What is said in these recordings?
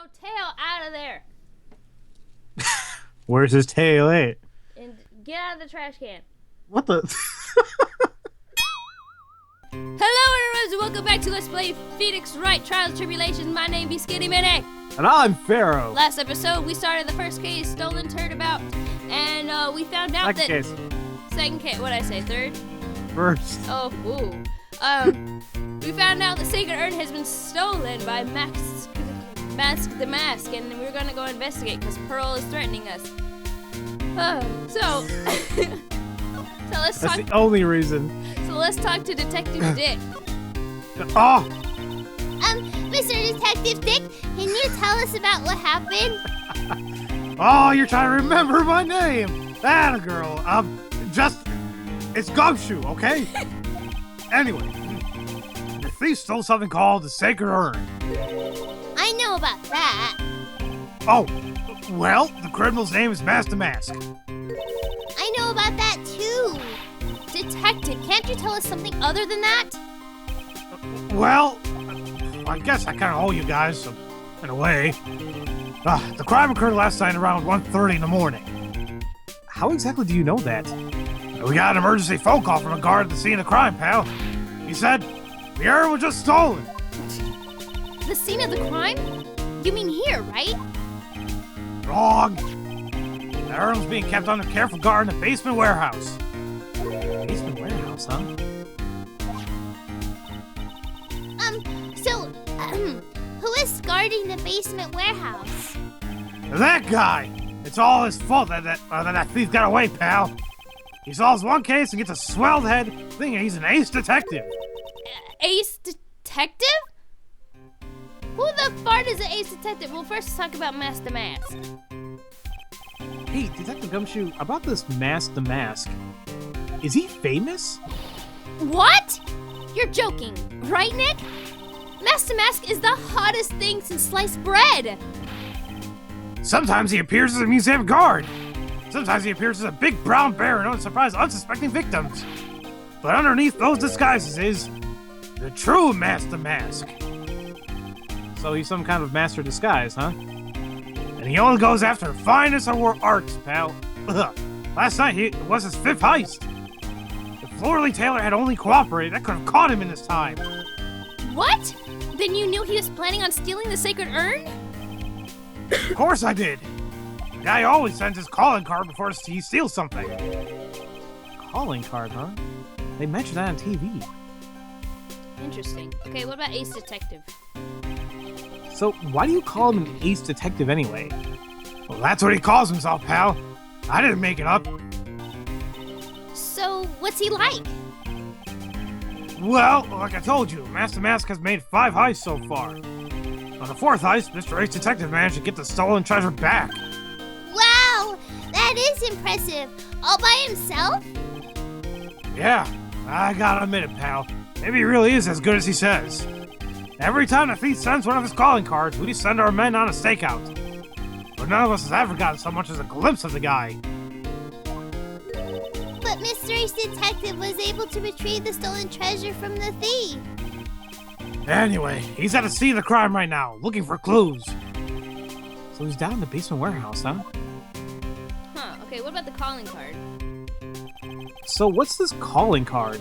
no tail out of there. Where's his tail at? And get out of the trash can. What the? Hello, everyone, and welcome back to Let's Play Phoenix Wright Trials Tribulations. My name be SkiniMini. And I'm Pharaoh. Last episode, we started the first case, stolen turnabout, and we found out Second case. Second case. What did I say? Third? First. Oh, ooh. We found out the sacred urn has been stolen by Mask the Mask, and we're gonna go investigate because Pearl is threatening us. So let's That's talk. the only reason. So let's talk to Detective Dick. Oh! Mr. Detective Dick, can you tell us about what happened? Oh, you're trying to remember my name. That a girl. It's Gumshoe, okay? Anyway, the thief stole something called the sacred urn. I know about that. Oh, well, the criminal's name is Master Mask. I know about that too. Detective, can't you tell us something other than that? Well, I guess I kind of owe you guys, in a way. The crime occurred last night around 1:30 in the morning. How exactly do you know that? We got an emergency phone call from a guard at the scene of the crime, pal. He said the urn was just stolen. The scene of the crime? You mean here, right? Wrong. The urn was being kept under careful guard in the basement warehouse. Basement warehouse, huh? Who is guarding the basement warehouse? That guy! It's all his fault that thief got away, pal. He solves one case and gets a swelled head thinking he's an ace detective. Ace Detective? Who the fart is an ace detective? Well, first let's talk about Mask the Mask. Hey, Detective Gumshoe, about this Mask the Mask. Is he famous? What? You're joking, right, Nick? Mask the Mask is the hottest thing since sliced bread. Sometimes he appears as a museum guard. Sometimes he appears as a big brown bear and surprise unsuspecting victims. But underneath those disguises is the true Master Mask. So he's some kind of master disguise, huh? And he only goes after finest of arts, pal. Last night it was his 5th heist. If Florley Taylor had only cooperated, I could have caught him in this time. What? Then you knew he was planning on stealing the sacred urn? Of course I did. The guy always sends his calling card before he steals something. Calling card, huh? They mentioned that on TV. Interesting. Okay, what about Ace Detective? So why do you call him an ace detective anyway? Well, that's what he calls himself, pal. I didn't make it up. So, what's he like? Well, like I told you, Master Mask has made 5 heists so far. On the 4th heist, Mr. Ace Detective managed to get the stolen treasure back. Wow, that is impressive. All by himself? Yeah, I gotta admit it, pal. Maybe he really is as good as he says. Every time the thief sends one of his calling cards, we send our men on a stakeout. But none of us has ever gotten so much as a glimpse of the guy. But Mr. Ace Detective was able to retrieve the stolen treasure from the thief. Anyway, he's at the scene of the crime right now, looking for clues. So he's down in the basement warehouse, huh? Huh, okay, what about the calling card? So what's this calling card?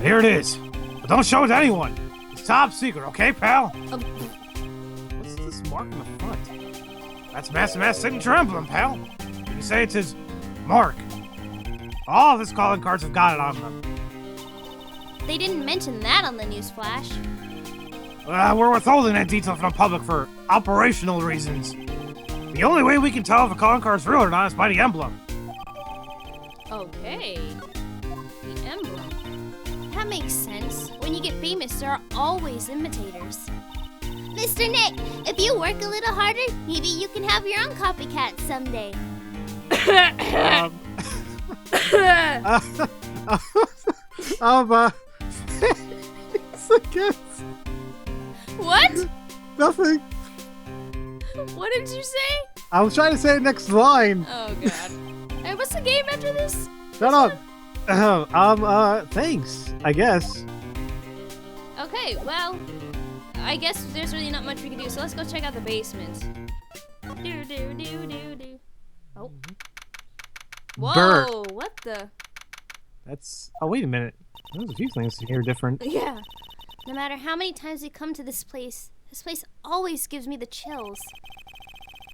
Here it is. But don't show it to anyone. It's top secret, okay, pal? What's this mark in the front? That's Master Mask's signature emblem, pal. You can say it's his mark. All of his calling cards have got it on them. They didn't mention that on the news flash. We're withholding that detail from the public for operational reasons. The only way we can tell if a calling card's real or not is by the emblem. Okay. The emblem. That makes sense. When you get famous, there are always imitators. Mr. Nick, if you work a little harder, maybe you can have your own copycat someday. What? Nothing. What did you say? I was trying to say the next line. Oh, God. Hey, what's the game after this? Shut up. Thanks, I guess. Okay, well, I guess there's really not much we can do, so let's go check out the basement. Oh. Whoa, Bert. what the? That's... Oh, wait a minute. There's a few things here different. Yeah. No matter how many times we come to this place always gives me the chills.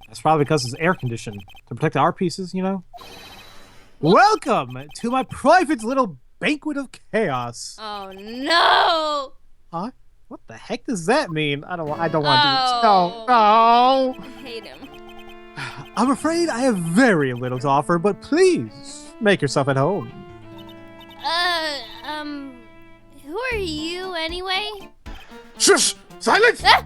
That's probably because it's air conditioned. To protect our pieces, you know? Welcome to my private little banquet of chaos. Oh no! Huh? What the heck does that mean? I don't want to do this. Oh. No, no. I hate him. I'm afraid I have very little to offer, but please make yourself at home. Who are you anyway? Shush! Silence! Ah!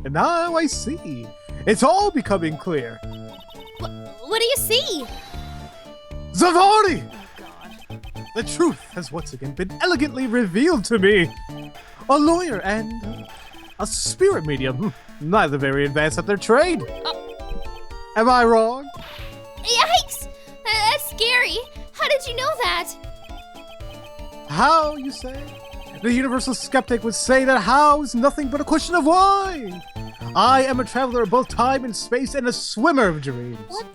And now I see. It's all becoming clear. What do you see? Zavari! Oh god. The truth has once again been elegantly revealed to me. A lawyer and a spirit medium, neither very advanced at their trade. Oh. Am I wrong? Yikes! That's scary. How did you know that? How, you say? The universal skeptic would say that how is nothing but a question of why. I am a traveler of both time and space and a swimmer of dreams. What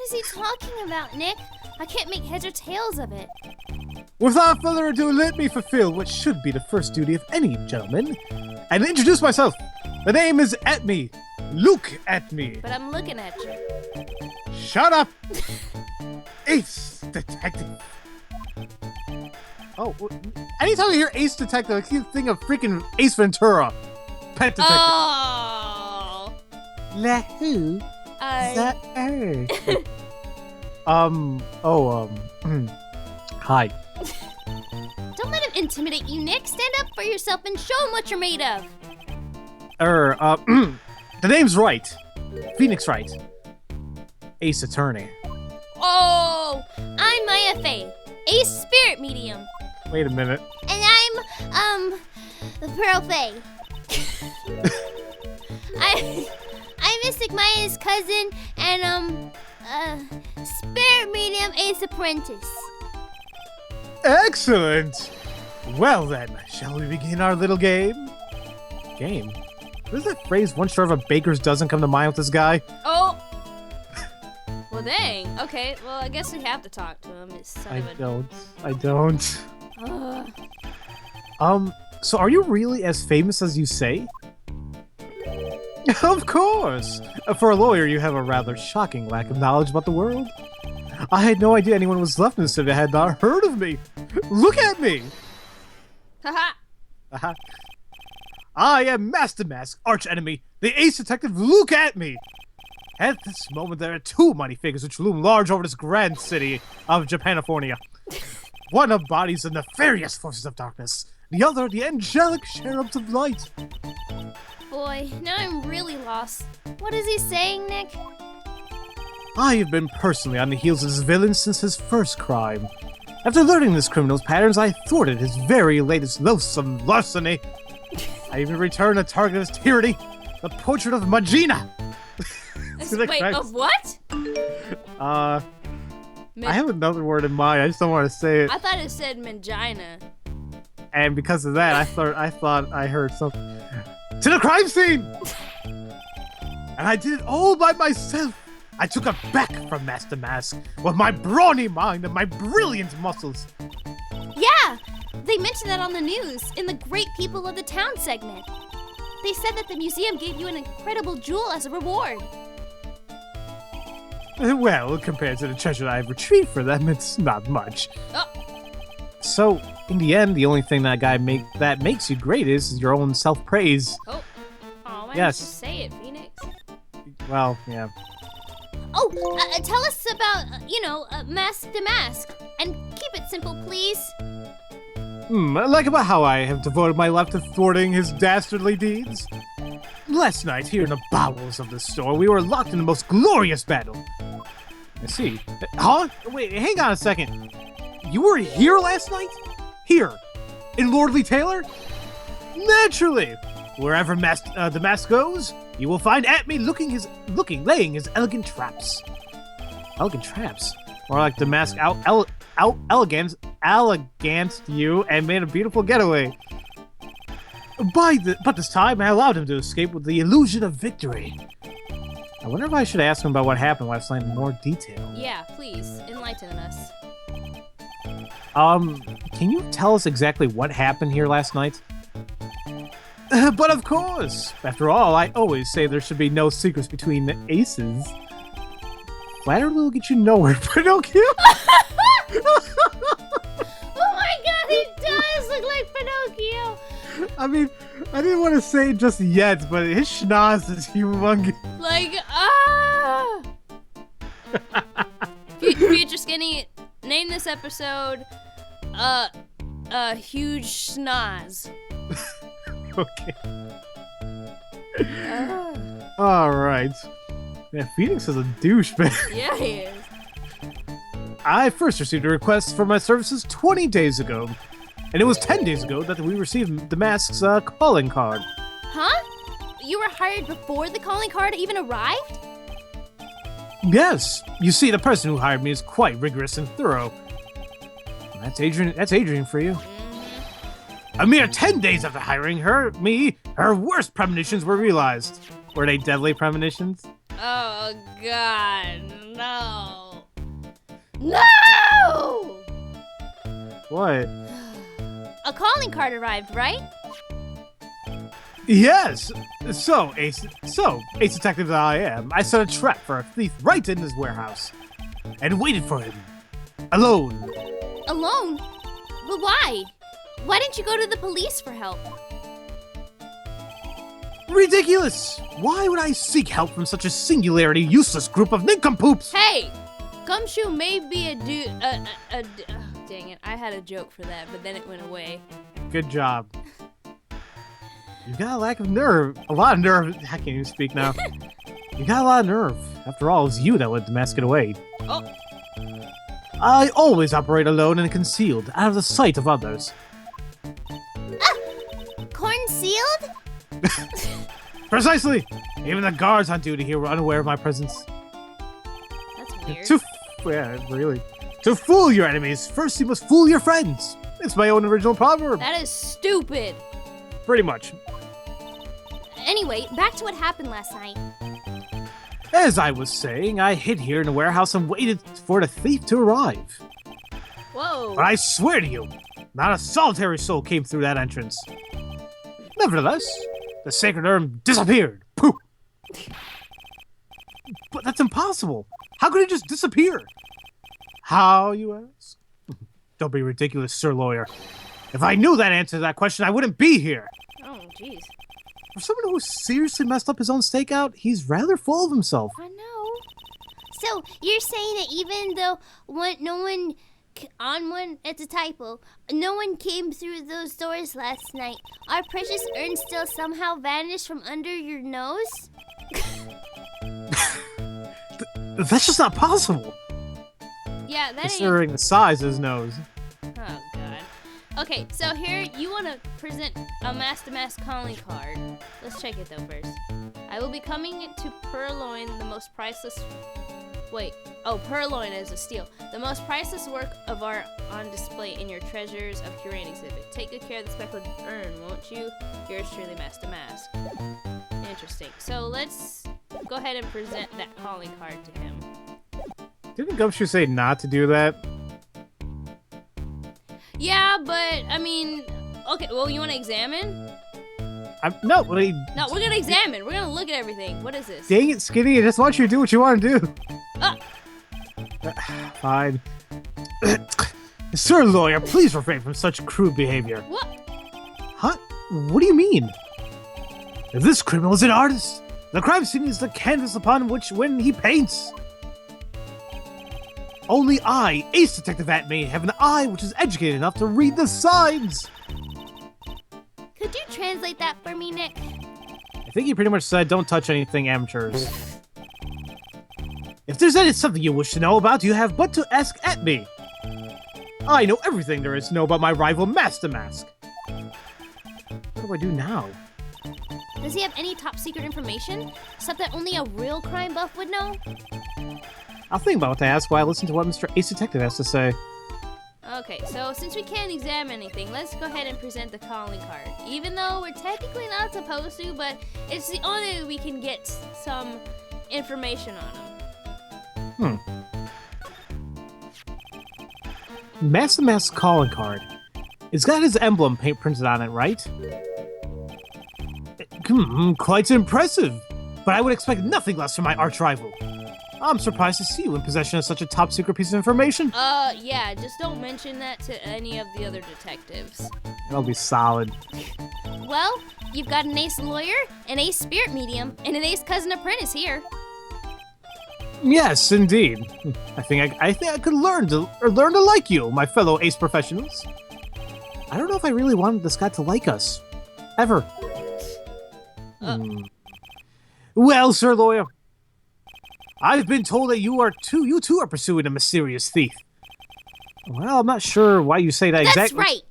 is he talking about, Nick? I can't make heads or tails of it. Without further ado, let me fulfill what should be the first duty of any gentleman and introduce myself. The name is Atme. Look at me. But I'm looking at you. Shut up! Ace Detective. Oh, anytime I hear Ace Detective, I think of freaking Ace Ventura. Pet Detective. Oh. La who? The earth. Hi. Don't let him intimidate you, Nick. Stand up for yourself and show him what you're made of. The name's Wright. Phoenix Wright. Ace Attorney. Oh, I'm Maya Faye, Ace Spirit Medium. Wait a minute. And I'm, Pearl Faye. I'm Mystic Maya's cousin and, Spirit Medium Ace Apprentice. Excellent! Well then, shall we begin our little game? Game? Does that phrase, one short of a baker's dozen, come to mind with this guy? Oh. Well, dang. Okay, well, I guess we have to talk to him. I don't. So are you really as famous as you say? Of course! For a lawyer, you have a rather shocking lack of knowledge about the world. I had no idea anyone was left in the city that had not heard of me. Look at me! Haha. I am Master Mask, arch enemy, the Ace Detective. Look at me! At this moment, there are two mighty figures which loom large over this grand city of Japanifornia. One embodies the nefarious forces of darkness, the other the angelic cherubs of light. Boy, now I'm really lost. What is he saying, Nick? I have been personally on the heels of this villain since his first crime. After learning this criminal's patterns, I thwarted his very latest loathsome larceny. I even returned the target of his tyranny, the portrait of Magina. Wait, of what? I have another word in mind. I just don't want to say it. I thought it said mangina. And because of that, I thought I heard something. To the crime scene! And I did it all by myself. I took it back from Master Mask with my brawny mind and my brilliant muscles. Yeah! They mentioned that on the news in the Great People of the Town segment. They said that the museum gave you an incredible jewel as a reward. Well, compared to the treasure I've retrieved for them, it's not much. Oh. So, in the end, the only thing that makes you great is your own self-praise. Oh. Oh, why Yes. didn't you say it, Phoenix? Well, yeah. Oh, tell us about, Mask to Mask. And keep it simple, please. Like about how I have devoted my life to thwarting his dastardly deeds. Last night, here in the bowels of the store, we were locked in the most glorious battle. I see. Huh? Wait, hang on a second. You were here last night? Here? In Lordly Taylor? Naturally! Wherever the mask goes, you will find Atme laying his elegant traps. Elegant traps? Or like the mask elegans against you and made a beautiful getaway. But this time, I allowed him to escape with the illusion of victory. I wonder if I should ask him about what happened last night in more detail. Yeah, please, enlighten us. Can you tell us exactly what happened here last night? But of course! After all, I always say there should be no secrets between the aces. Flattery will get you nowhere, Pinocchio! Oh my god, he does look like Pinocchio! I mean, I didn't want to say it just yet, but his schnoz is humongous. Like, Future Skinny, name this episode, Huge Schnoz. Okay. Alright. Yeah, Phoenix is a douche, man. Yeah, he is. I first received a request for my services 20 days ago. And it was 10 days ago that we received the mask's calling card. Huh? You were hired before the calling card even arrived? Yes. You see, the person who hired me is quite rigorous and thorough. That's Adrian for you. A mere 10 days after hiring her worst premonitions were realized. Were they deadly premonitions? Oh, God, no. No! What? A calling card arrived, right? Yes! So, Ace Detective that I am, I set a trap for a thief right in his warehouse. And waited for him. Alone. Alone? But why? Why didn't you go to the police for help? Ridiculous! Why would I seek help from such a singularly useless group of nincompoops? Hey! Gumshoe may be a dude. Dang it. I had a joke for that, but then it went away. Good job. You got a lack of nerve. A lot of nerve. I can't even speak now. You got a lot of nerve. After all, it was you that let the mask get away. Oh. I always operate alone and concealed, out of the sight of others. Concealed? Precisely! Even the guards on duty here were unaware of my presence. That's weird. Really. To fool your enemies, first you must fool your friends. It's my own original proverb. That is stupid. Pretty much. Anyway, back to what happened last night. As I was saying, I hid here in the warehouse and waited for the thief to arrive. Whoa. But I swear to you, not a solitary soul came through that entrance. Nevertheless, the sacred urn disappeared. Pooh! But that's impossible. How could it just disappear? How, you ask? Don't be ridiculous, Sir Lawyer. If I knew that answer to that question, I wouldn't be here. Oh, jeez. For someone who seriously messed up his own stakeout, he's rather full of himself. I know. So, you're saying that even though it's a typo, no one came through those doors last night, our precious urn still somehow vanished from under your nose? That's just not possible. Yeah, that Considering the size of his nose. Oh, God. Okay, so here, you want to present a mask-to-mask calling card. Let's check it, though, first. I will be coming to Purloin, the most priceless... Wait. Oh, Purloin is a steal. The most priceless work of art on display in your Treasures of Curating exhibit. Take good care of the speckled urn, won't you? Yours truly, mask-to-mask. Interesting. So let's go ahead and present that calling card to him. Didn't Gumshoe say not to do that? Yeah, but, I mean... Okay, well, you want to examine? No, No, we're going to examine. We're going to look at everything. What is this? Dang it, Skinny. I just want you to do what you want to do. Fine. Sir Lawyer, please refrain from such crude behavior. What? Huh? What do you mean? If this criminal is an artist, the crime scene is the canvas upon which when he paints. Only I, Ace Detective Atme, have an eye which is educated enough to read the signs. Could you translate that for me, Nick? I think he pretty much said don't touch anything amateurs. If there's something you wish to know about, you have but to ask Atme. I know everything there is to know about my rival Master Mask. What do I do now? Does he have any top secret information? Stuff that only a real crime buff would know? I'll think about what to ask while I listen to what Mr. Ace Detective has to say. Okay, so since we can't examine anything, let's go ahead and present the calling card. Even though we're technically not supposed to, but it's the only way we can get some information on him. Mask the Mask's calling card. It's got his emblem printed on it, right? Quite impressive. But I would expect nothing less from my arch rival. I'm surprised to see you in possession of such a top-secret piece of information. Yeah, just don't mention that to any of the other detectives. That'll be solid. Well, you've got an ace lawyer, an ace spirit medium, and an ace cousin apprentice here. Yes, indeed. I think I could learn to like you, my fellow ace professionals. I don't know if I really wanted this guy to like us. Ever. Well, Sir Lawyer, I've been told that you too are pursuing a mysterious thief. Well, I'm not sure why you say that exactly. That's right.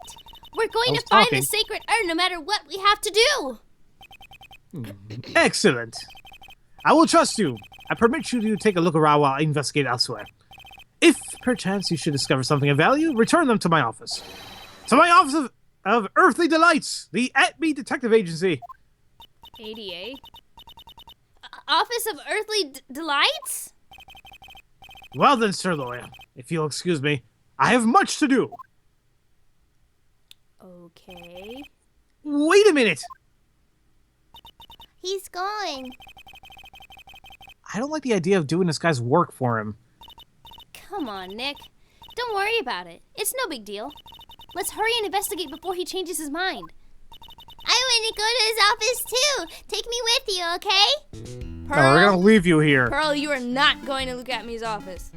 We're going to find the sacred urn no matter what we have to do. Excellent. I will trust you. I permit you to take a look around while I investigate elsewhere. If, perchance, you should discover something of value, return them to my office. To my office of Earthly Delights, the At-Me Detective Agency. ADA? Office of Earthly Delights? Well then, Sir Lawyer, if you'll excuse me, I have much to do. Okay. Wait a minute! He's going. I don't like the idea of doing this guy's work for him. Come on, Nick. Don't worry about it. It's no big deal. Let's hurry and investigate before he changes his mind. I want to go to his office too. Take me with you, okay? Pearl, we're gonna leave you here. Pearl, you are not going to look at me's office.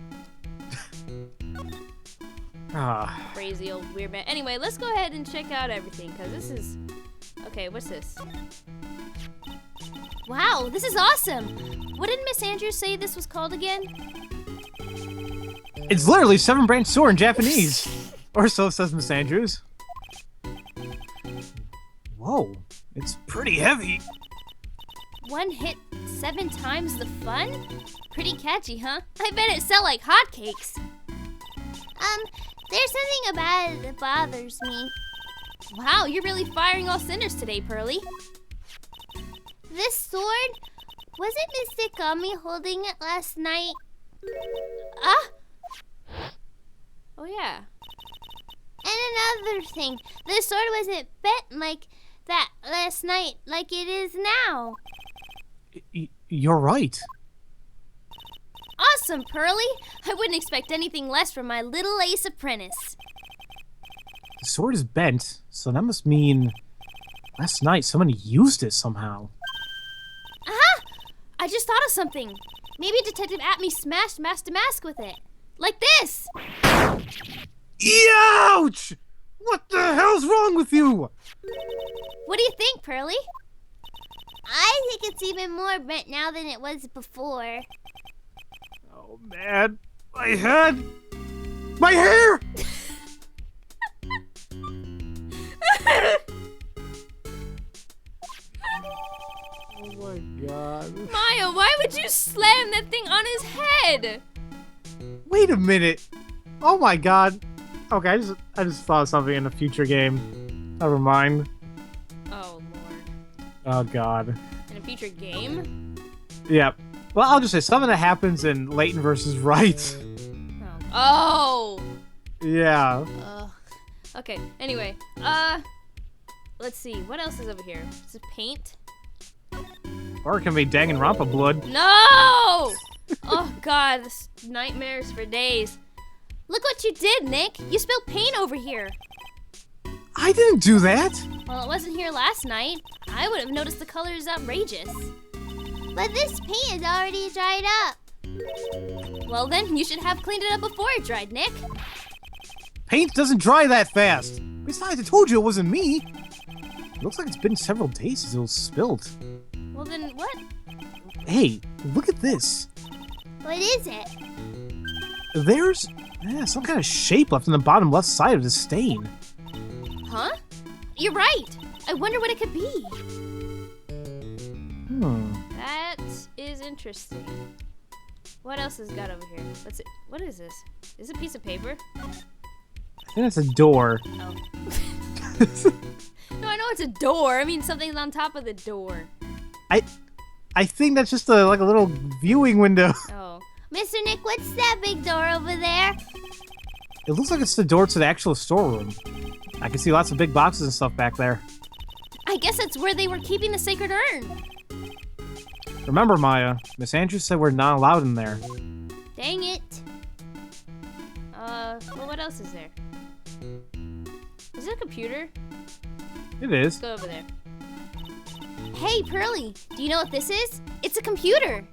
Crazy old weird man. Anyway, let's go ahead and check out everything, because this is... Okay, what's this? Wow, this is awesome. What did Miss Andrews say this was called again? It's literally Seven Branch Sword in Japanese. Or so says Miss Andrews. Whoa, it's pretty heavy. One hit 7 times the fun? Pretty catchy, huh? I bet it sell like hotcakes. There's something about it that bothers me. Wow, you're really firing all cinders today, Pearly. This sword, wasn't Mr. Gummy holding it last night? Oh yeah. And another thing, the sword wasn't bent like that last night, like it is now. You're right. Awesome, Pearly. I wouldn't expect anything less from my little ace apprentice. The sword is bent, so that must mean last night someone used it somehow. Aha! I just thought of something. Maybe Detective Atme smashed Master Mask with it. Like this! Ouch! What the hell's wrong with you? What do you think, Pearly? I think it's even more bent now than it was before. Oh man, my head! My hair! Oh my god. Maya, why would you slam that thing on his head? Wait a minute. Oh my god. Okay, I just thought of something in a future game. Never mind. Oh lord. Oh god. In a future game? Yep. Well, I'll just say something that happens in Layton versus Wright. Oh. Yeah. Okay, anyway. Let's see. What else is over here? Is it paint? Or it can be Danganronpa blood. No! Oh god, this nightmares for days. Look what you did, Nick. You spilled paint over here. I didn't do that. Well, it wasn't here last night. I would have noticed the color is outrageous. But this paint is already dried up. Well then, you should have cleaned it up before it dried, Nick. Paint doesn't dry that fast. Besides, I told you it wasn't me. It looks like it's been several days since it was spilled. Well then, what? Hey, look at this. What is it? There's some kind of shape left on the bottom left side of the stain. Huh? You're right. I wonder what it could be. That is interesting. What else has got over here? What is this? Is it a piece of paper? I think that's a door. Oh. No, I know it's a door. I mean, something's on top of the door. I think that's just like a little viewing window. Oh. Mr. Nick, what's that big door over there? It looks like it's the door to the actual storeroom. I can see lots of big boxes and stuff back there. I guess that's where they were keeping the sacred urn. Remember, Maya, Miss Andrews said we're not allowed in there. Dang it. Well, what else is there? Is it a computer? It is. Let's go over there. Hey, Pearly, do you know what this is? It's a computer.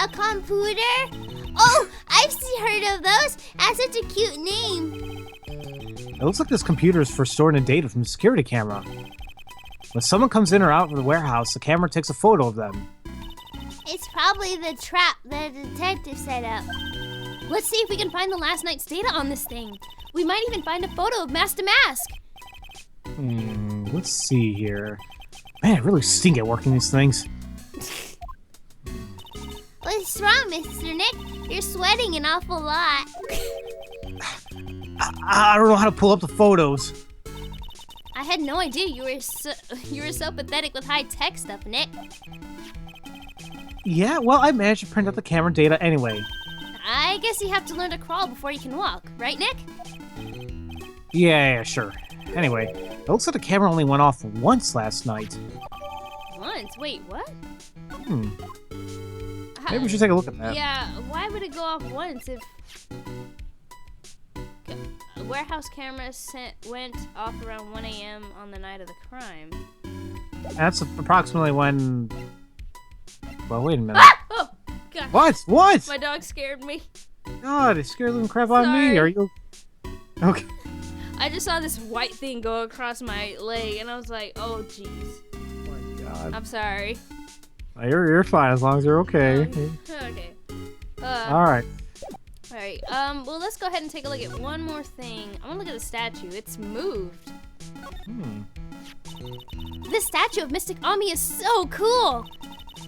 A computer? Oh, I've heard of those. That's such a cute name. It looks like this computer is for storing the data from the security camera. When someone comes in or out of the warehouse, the camera takes a photo of them. It's probably the trap the detective set up. Let's see if we can find the last night's data on this thing. We might even find a photo of Mask to Mask. Let's see here. Man, I really stink at working these things. What's wrong, Mr. Nick? You're sweating an awful lot. I don't know how to pull up the photos. I had no idea you were so pathetic with high-tech stuff, Nick. Yeah, well, I managed to print out the camera data anyway. I guess you have to learn to crawl before you can walk, right, Nick? Yeah, sure. Anyway, it looks like the camera only went off once last night. Once? Wait, what? Maybe we should take a look at that. Yeah, why would it go off once if... A warehouse camera went off around 1 a.m. on the night of the crime. That's approximately when... Well, wait a minute. Ah! Oh, God. What? What? My dog scared me. God, it scared the crap out of me. Are you... Okay. I just saw this white thing go across my leg, and I was like, oh, jeez. Oh my God. I'm sorry. You're fine as long as you're okay. Okay. Alright. Alright, well, let's go ahead and take a look at one more thing. I want to look at the statue. It's moved. This statue of Mystic Ami is so cool.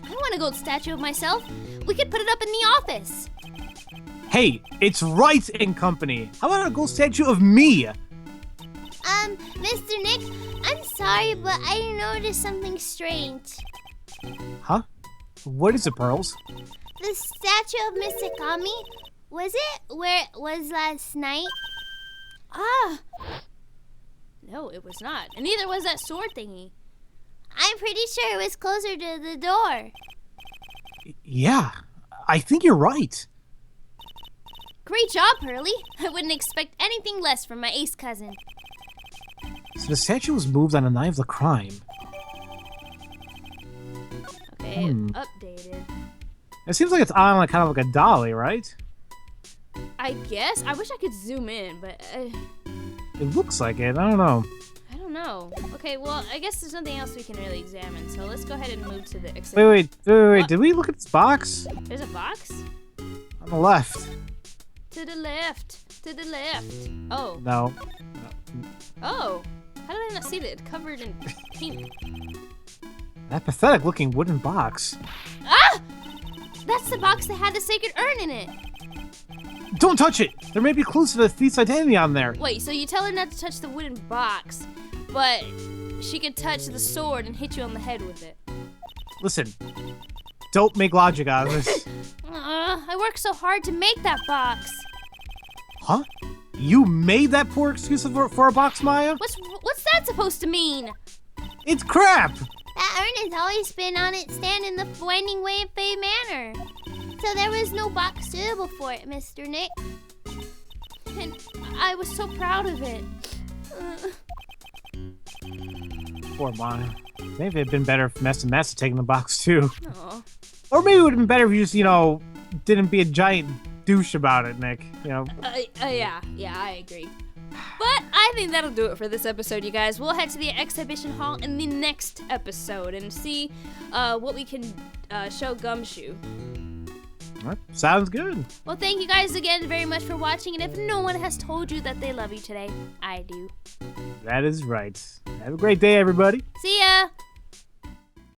I want a gold statue of myself. We could put it up in the office. Hey, it's Wright and Company. How about a gold statue of me? Mr. Nick, I'm sorry, but I noticed something strange. Huh? What is it, Pearls? The statue of Mystic Ami, was it where it was last night? Ah! No, it was not. And neither was that sword thingy. I'm pretty sure it was closer to the door. Yeah, I think you're right. Great job, Pearly. I wouldn't expect anything less from my ace cousin. So the statue was moved on the night of the crime. Okay, updated. It seems like it's on like kind of like a dolly, right? I guess. I wish I could zoom in, but It looks like it. I don't know. I don't know. Okay, well, I guess there's nothing else we can really examine, so let's go ahead and move to the... Wait. What? Did we look at this box? There's a box? On the left. To the left. To the left. Oh. No. Oh. How did I not see that? It's covered in pink. That pathetic looking wooden box. Ah! That's the box that had the sacred urn in it. Don't touch it! There may be clues to the thief's identity on there. Wait, so you tell her not to touch the wooden box, but she could touch the sword and hit you on the head with it. Listen, don't make logic out of this. I worked so hard to make that box. Huh? You made that poor excuse for a box, Maya? What's that supposed to mean? It's crap! That urn has always been on its stand in the winding way of Fay Manor. So there was no box suitable for it, Mr. Nick. And I was so proud of it. Poor Maya. Maybe it'd been better if Mess had taken the box too. Aw. Or maybe it would have been better if you just, didn't be a giant douche about it, Nick. Yeah, I agree. But I think that'll do it for this episode, you guys. We'll head to the exhibition hall in the next episode and see what we can show Gumshoe. Sounds good. Well, thank you guys again very much for watching, and if no one has told you that they love you today, I do. That is right. Have a great day, everybody. See ya!